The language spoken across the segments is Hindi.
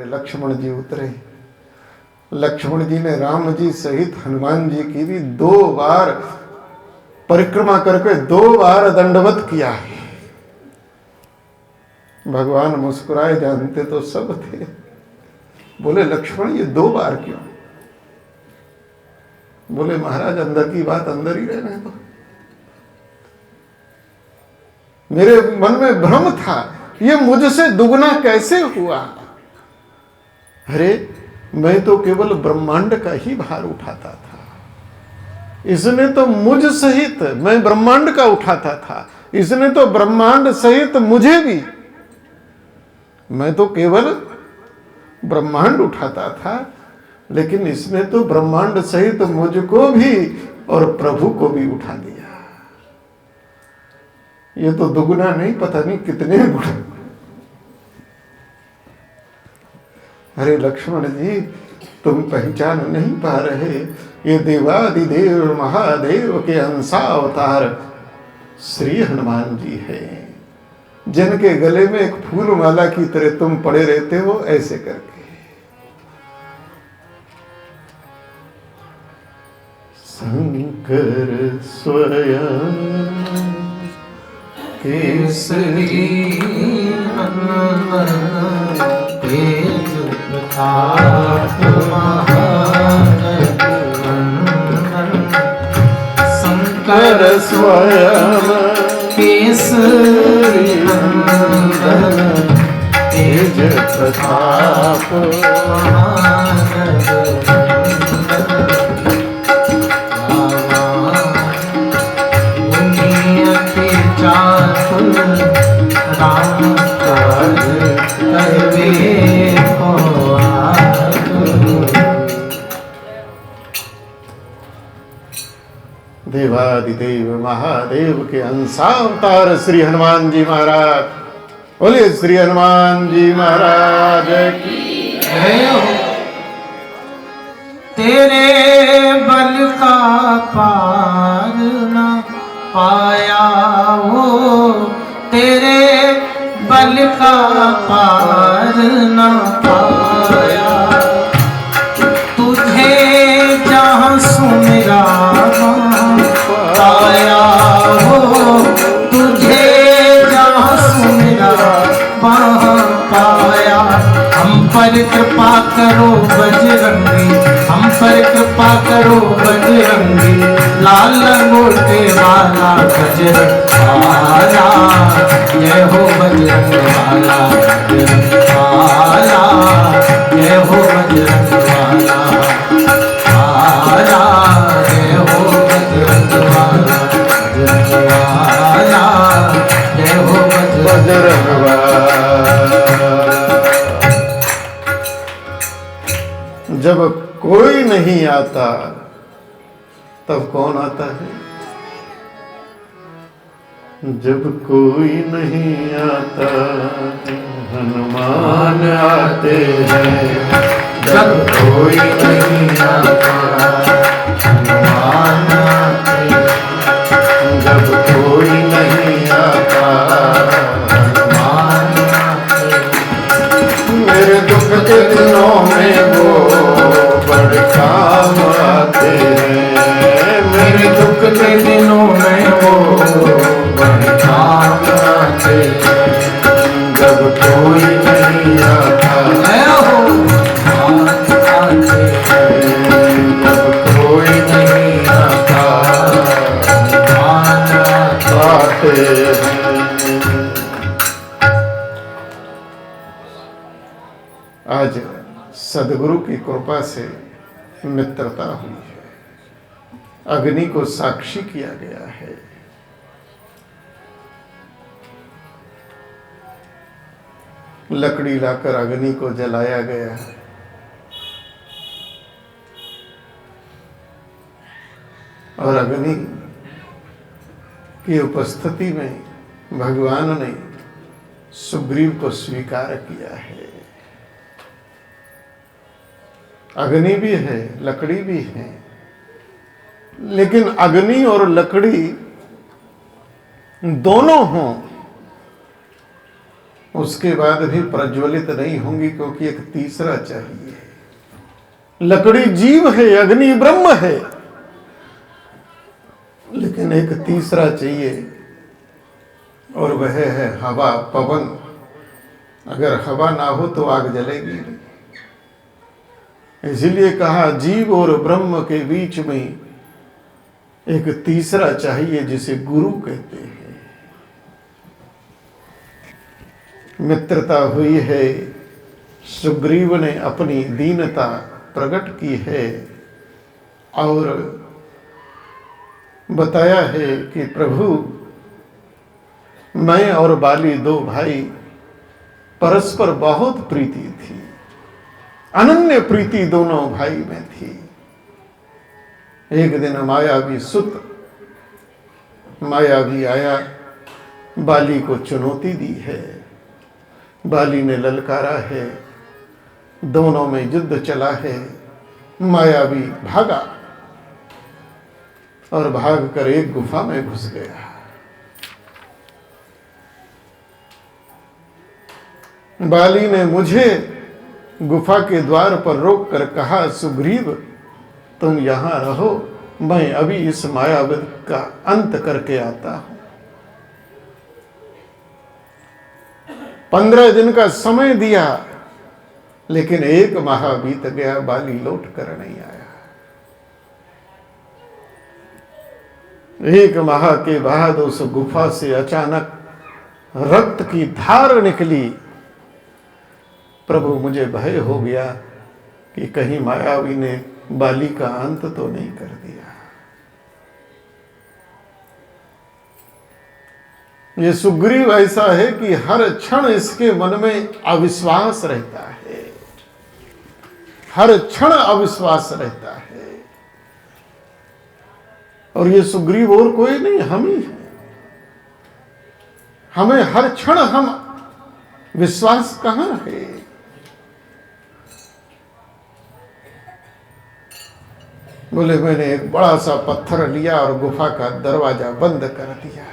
मेरे लक्ष्मण जी उतरे। लक्ष्मण जी ने राम जी सहित हनुमान जी की भी 2 बार परिक्रमा करके 2 बार दंडवत किया है। भगवान मुस्कुराए, जानते तो सब थे। बोले लक्ष्मण ये 2 बार क्यों? बोले महाराज अंदर की बात अंदर ही रहने दो। मेरे मन में भ्रम था, ये मुझसे दुगना कैसे हुआ? अरे मैं तो केवल ब्रह्मांड का ही भार उठाता था, इसने तो मुझ सहित, मैं ब्रह्मांड का उठाता था, इसने तो ब्रह्मांड सहित मुझे भी। मैं तो केवल ब्रह्मांड उठाता था, लेकिन इसने तो ब्रह्मांड सहित मुझको भी और प्रभु को भी उठा दिया। ये तो दुगुना नहीं, पता नहीं कितने गुना। अरे लक्ष्मण जी तुम पहचान नहीं पा रहे, ये देवादिदेव महादेव के अंशा अवतार श्री हनुमान जी है, जिनके गले में एक फूल माला की तरह तुम पड़े रहते हो ऐसे करके। शंकर स्वयं केसरी तेज प्रताप शंकर स्वयं केसरी तेज प्रताप देवादिदेव महादेव के अंशावतार श्री हनुमान जी महाराज। बोलिए श्री हनुमान जी महाराज की जय हो। तेरे बल का पार न पाया वो, तेरे बल का पार न पाया, तुझे जहाँ सुमिरा पाया हो, तुझे जहाँ सुमिरा वहाँ पाया। हम पर कृपा करो बजरंगी, हम पर कृपा करो बजरंगी, लाल लंगोटे वाला बजरंग वाला। जय हो बजरंग वाला, बजरंग वाला, जय हो बजरंग वाला वाला, जय हो बजरंग वाला, बजरंग वाला, जय हो बजरंग वाला। जब कोई नहीं आता तब कौन आता है? जब कोई नहीं आता हनुमान आते हैं, जब कोई नहीं आता हनुमान आते हैं, जब कोई नहीं आता हनुमान आते हैं। मेरे दुख के दिनों में वो बड़े काम आते हैं, मेरे दुख के दिनों में वो बड़े काम आते हैं। जब कोई नहीं आता जय हो आते हैं, जब कोई नहीं आता हनुमान आते हैं। आज सदगुरु की कृपा से मित्रता हुई है, अग्नि को साक्षी किया गया है। लकड़ी लाकर अग्नि को जलाया गया है, और अग्नि की उपस्थिति में भगवान ने सुग्रीव को स्वीकार किया है। अग्नि भी है, लकड़ी भी है, लेकिन अग्नि और लकड़ी दोनों हों उसके बाद भी प्रज्वलित नहीं होंगी, क्योंकि एक तीसरा चाहिए। लकड़ी जीव है, अग्नि ब्रह्म है, लेकिन एक तीसरा चाहिए, और वह है हवा, पवन। अगर हवा ना हो तो आग जलेगी नहीं। इसीलिए कहा जीव और ब्रह्म के बीच में एक तीसरा चाहिए, जिसे गुरु कहते हैं। मित्रता हुई है, सुग्रीव ने अपनी दीनता प्रकट की है और बताया है कि प्रभु, मैं और बाली दो भाई, परस्पर बहुत प्रीति थी, अनन्य प्रीति दोनों भाई में थी। एक दिन मायावी सुत मायावी आया, बाली को चुनौती दी है, बाली ने ललकारा है, दोनों में युद्ध चला है। मायावी भागा और भागकर एक गुफा में घुस गया। बाली ने मुझे गुफा के द्वार पर रोककर कहा, सुग्रीव तुम यहां रहो, मैं अभी इस मायावत का अंत करके आता हूं। 15 दिन का समय दिया, लेकिन 1 माह बीत गया, बाली लौट कर नहीं आया। 1 माह के बाद उस गुफा से अचानक रक्त की धार निकली। प्रभु, मुझे भय हो गया कि कहीं मायावी ने बाली का अंत तो नहीं कर दिया। ये सुग्रीव ऐसा है कि हर क्षण इसके मन में अविश्वास रहता है, हर क्षण अविश्वास रहता है। और ये सुग्रीव और कोई नहीं, हम ही हैं। हमें हर क्षण हम विश्वास कहां है। बोले, मैंने एक बड़ा सा पत्थर लिया और गुफा का दरवाजा बंद कर दिया।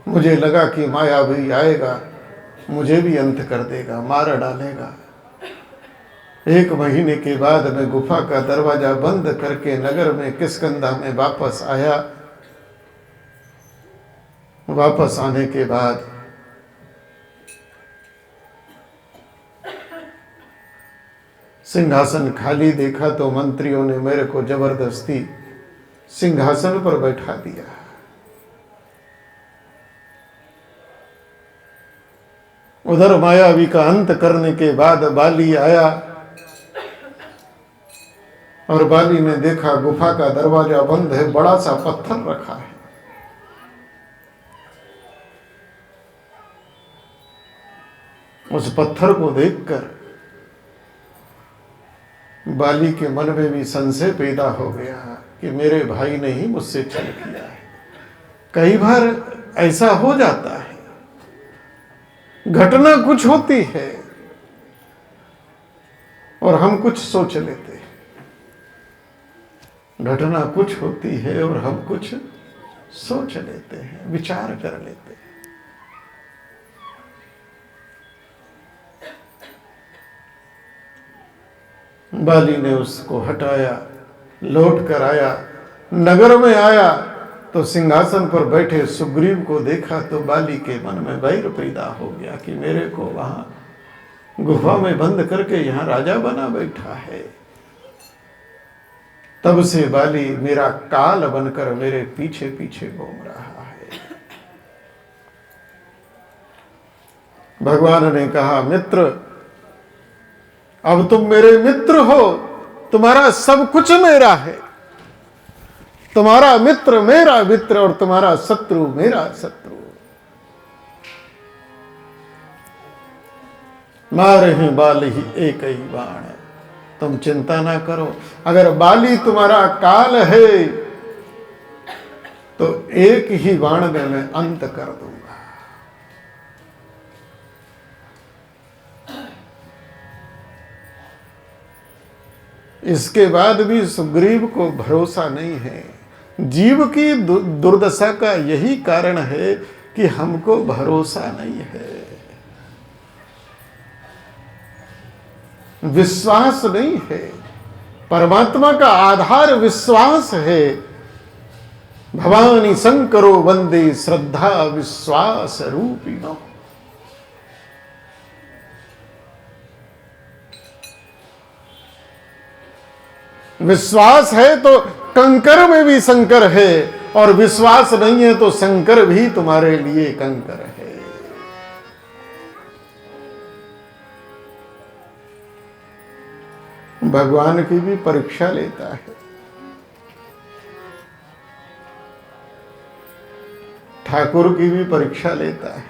मुझे लगा कि मायावी आएगा, मुझे भी अंत कर देगा, मार डालेगा। 1 महीने के बाद मैं गुफा का दरवाजा बंद करके नगर में किष्किंधा में वापस आया। वापस आने के बाद सिंहासन खाली देखा तो मंत्रियों ने मेरे को जबरदस्ती सिंहासन पर बैठा दिया। उधर मायावी का अंत करने के बाद बाली आया और बाली ने देखा गुफा का दरवाजा बंद है, बड़ा सा पत्थर रखा है। उस पत्थर को देखकर बाली के मन में भी संशय पैदा हो गया कि मेरे भाई ने ही मुझसे छल किया है। कई बार ऐसा हो जाता है, घटना कुछ होती है और हम कुछ सोच लेते हैं। घटना कुछ होती है और हम कुछ सोच लेते हैं, विचार कर लेते हैं। बाली ने उसको हटाया, लौट कर आया, नगर में आया तो सिंहासन पर बैठे सुग्रीव को देखा तो बाली के मन में वैर पैदा हो गया कि मेरे को वहां गुफा में बंद करके यहां राजा बना बैठा है। तब से बाली मेरा काल बनकर मेरे पीछे पीछे घूम रहा है। भगवान ने कहा, मित्र, अब तुम मेरे मित्र हो, तुम्हारा सब कुछ मेरा है। तुम्हारा मित्र मेरा मित्र और तुम्हारा शत्रु मेरा शत्रु। मारे ही बाली ही एक ही बाण है, तुम चिंता ना करो। अगर बाली तुम्हारा काल है तो एक ही बाण में मैं अंत कर दूंगा। इसके बाद भी सुग्रीव को भरोसा नहीं है। जीव की दुर्दशा का यही कारण है कि हमको भरोसा नहीं है। विश्वास नहीं है। परमात्मा का आधार विश्वास है। भवानी शंकरो वंदे श्रद्धा विश्वास रूपिणो। विश्वास है तो कंकर में भी शंकर है, और विश्वास नहीं है तो शंकर भी तुम्हारे लिए कंकर है। भगवान की भी परीक्षा लेता है। ठाकुर की भी परीक्षा लेता है।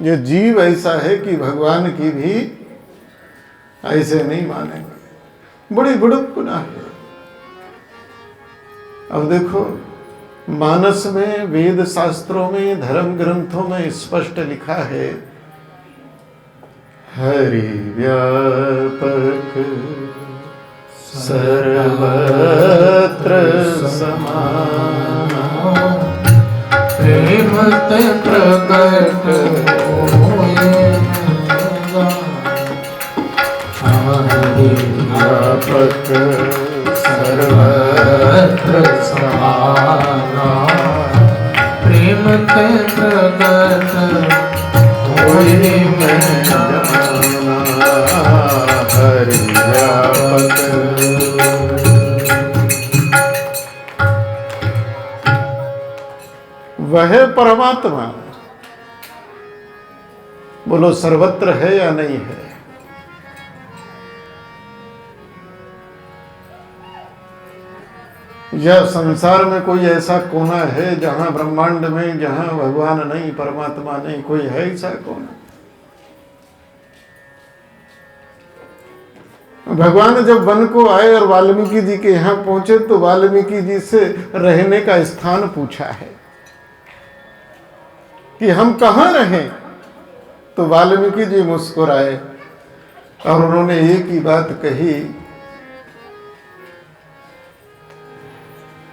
ये जीव ऐसा है कि भगवान की भी ऐसे नहीं मानेंगे। बड़ी बुड़क गुनाह है। अब देखो, मानस में, वेद शास्त्रों में, धर्म ग्रंथों में स्पष्ट लिखा है, हरि व्यापक सर्वत्र समान, प्रेम ते प्रकट होए, हरि व्यापक सर्वत्र समाना, प्रेम ते प्रकट होए मैं जाना, हरि व्यापक। वह परमात्मा बोलो सर्वत्र है या नहीं है? यह संसार में कोई ऐसा कोना है जहां ब्रह्मांड में, जहां भगवान नहीं, परमात्मा नहीं? कोई है ऐसा कोना? भगवान जब वन को आए और वाल्मीकि जी के यहां पहुंचे तो वाल्मीकि जी से रहने का स्थान पूछा है कि हम कहां रहें। तो वाल्मीकि जी मुस्कुराए और उन्होंने एक ही बात कही।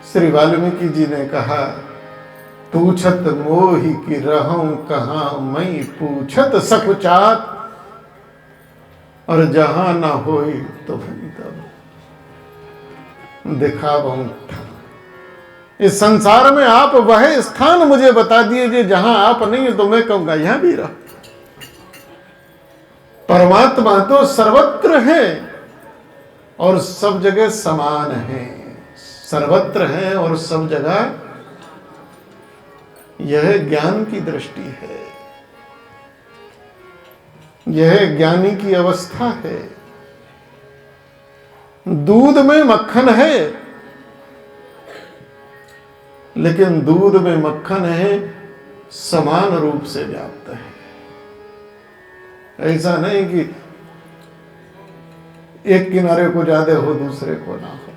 श्री वाल्मीकि जी ने कहा, पूछत मोहि कि रहूं कहां मैं, पूछत सकुचात, और जहां ना होई तो तब दिखाऊं। इस संसार में आप वह स्थान मुझे बता दीजिए जहां आप नहीं है तो मैं कहूंगा यहां भी रहो। परमात्मा तो सर्वत्र है और सब जगह समान है। सर्वत्र है और सब जगह, यह ज्ञान की दृष्टि है, यह ज्ञानी की अवस्था है। दूध में मक्खन है, लेकिन दूध में मक्खन है समान रूप से व्याप्त है। ऐसा नहीं कि एक किनारे को ज्यादा हो दूसरे को ना हो।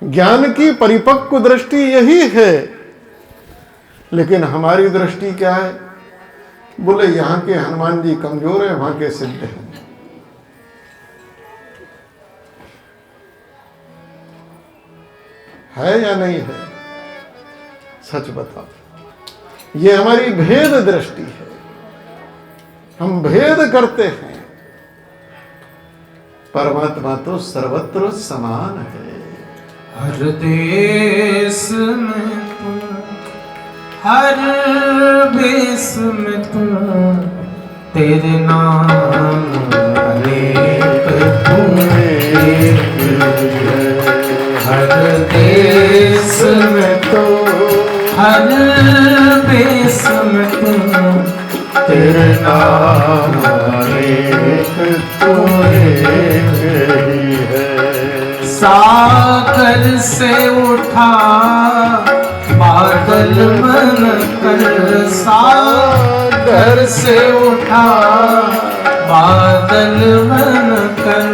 ज्ञान की परिपक्व दृष्टि यही है, लेकिन हमारी दृष्टि क्या है? बोले यहां के हनुमान जी कमजोर है, वहां के सिद्ध हैं। है या नहीं है? सच बताओ। ये हमारी भेद दृष्टि है, हम भेद करते हैं। परमात्मा तो सर्वत्र समान है। हर देश में तुम, हर भेष में तुम, तेरे नाम अनेक तुम एक है। हर देश में तुम, हर भेष में तुम, तेरे नाम अनेक तुम एक ही है। सागर से उठा बादल बनकर, सागर से उठा बादल बनकर,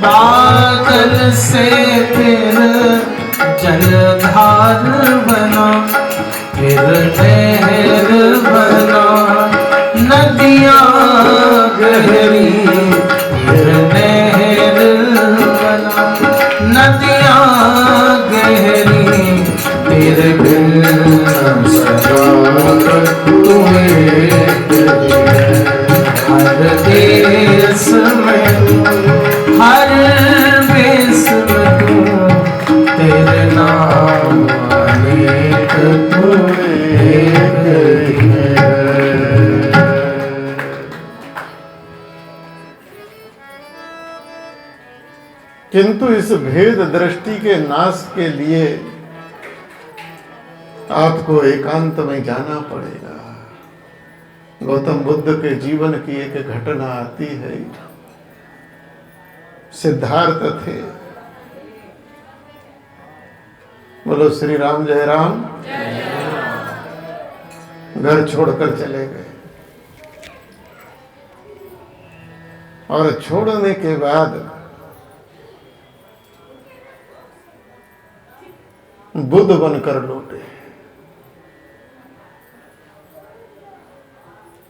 बादल से फिर जलधार बना, फिर नहर बना, नदियाँ गहरी फिर नहर बना, नदियाँ गहरी तेरे बिन तुम्हें हर देश किंतु इस भेद दृष्टि के नाश के लिए आपको एकांत में जाना पड़ेगा। गौतम बुद्ध के जीवन की एक घटना आती है। सिद्धार्थ थे, बोलो श्री राम जय राम, घर छोड़कर चले गए और छोड़ने के बाद बुद्ध बनकर लौटे।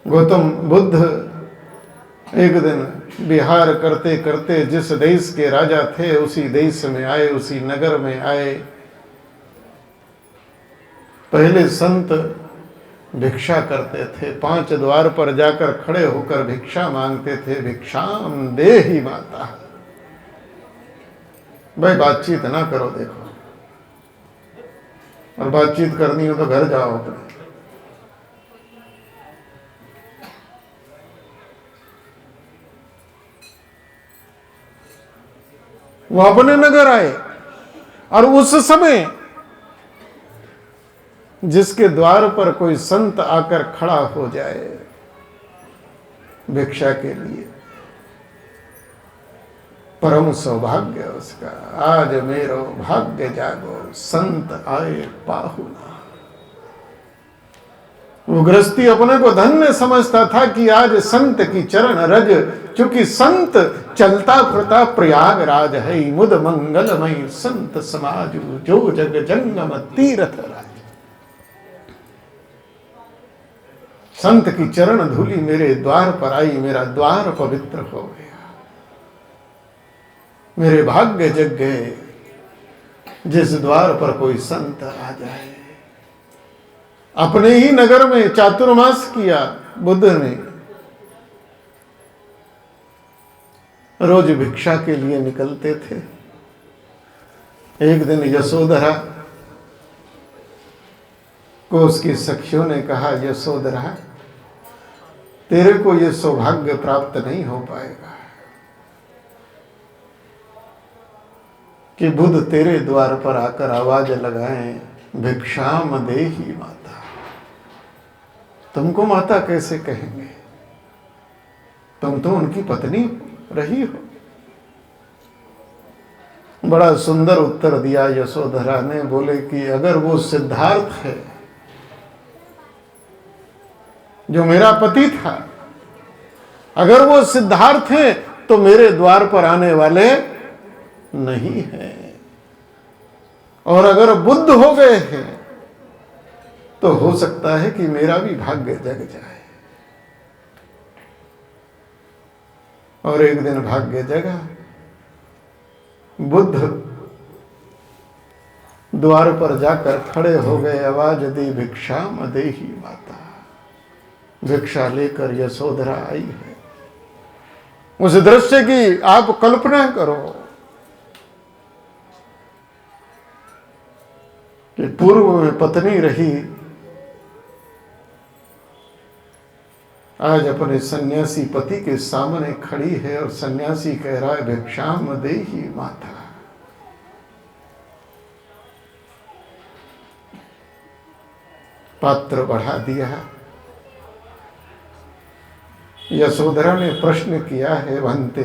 गौतम बुद्ध एक दिन विहार करते करते जिस देश के राजा थे उसी देश में आए, उसी नगर में आए। पहले संत भिक्षा करते थे, 5 द्वार पर जाकर खड़े होकर भिक्षा मांगते थे। भिक्षाम देहि माता, भाई बातचीत ना करो, देखो, और बातचीत करनी हो तो घर जाओ अपने। वो अपने नगर आए और उस समय जिसके द्वार पर कोई संत आकर खड़ा हो जाए भिक्षा के लिए, परम सौभाग्य उसका। आज मेरो भाग्य जागो, संत आए पाहुना। वो गृहस्थी अपने को धन्य समझता था कि आज संत की चरण रज, क्योंकि संत चलता फिरता प्रयागराज है। मुद मंगलमय संत समाज, जो जग जंगम तीर्थ राज। संत की चरण धूलि मेरे द्वार पर आई, मेरा द्वार पवित्र हो गया, मेरे भाग्य जग गए। जिस द्वार पर कोई संत आ जाए। अपने ही नगर में चातुर्मास किया बुद्ध ने। रोज भिक्षा के लिए निकलते थे। एक दिन यशोधरा को उसकी सखियों ने कहा, यशोधरा तेरे को यह सौभाग्य प्राप्त नहीं हो पाएगा कि बुद्ध तेरे द्वार पर आकर आवाज लगाएं, भिक्षाम देहि माता। तुमको माता कैसे कहेंगे, तुम तो उनकी पत्नी रही हो। बड़ा सुंदर उत्तर दिया यशोधरा ने। बोले कि अगर वो सिद्धार्थ है जो मेरा पति था, अगर वो सिद्धार्थ है तो मेरे द्वार पर आने वाले नहीं है, और अगर बुद्ध हो गए हैं तो हो सकता है कि मेरा भी भाग्य जग जाए। और एक दिन भाग्य जगा। बुद्ध द्वार पर जाकर खड़े हो गए, आवाज दी, भिक्षाम देहि माता। भिक्षा लेकर यशोधरा आई है। उस दृश्य की आप कल्पना करो कि पूर्व में पत्नी रही, आज अपने सन्यासी पति के सामने खड़ी है और सन्यासी कह रहा है, भिक्षाम देहि माता। पात्र बढ़ा दिया। यशोधरा ने प्रश्न किया है, भन्ते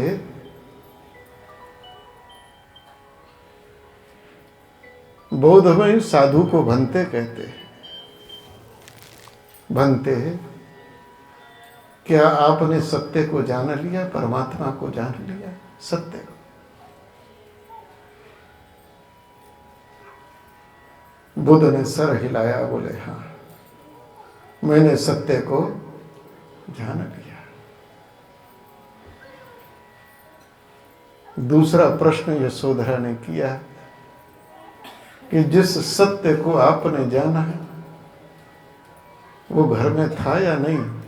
बौद्ध में साधु को भन्ते कहते हैं। भन्ते, क्या आपने सत्य को जान लिया, परमात्मा को जान लिया, सत्य को? बुद्ध ने सर हिलाया, बोले हाँ, मैंने सत्य को जान लिया। दूसरा प्रश्न यशोधरा ने किया कि जिस सत्य को आपने जाना है वो घर में था या नहीं?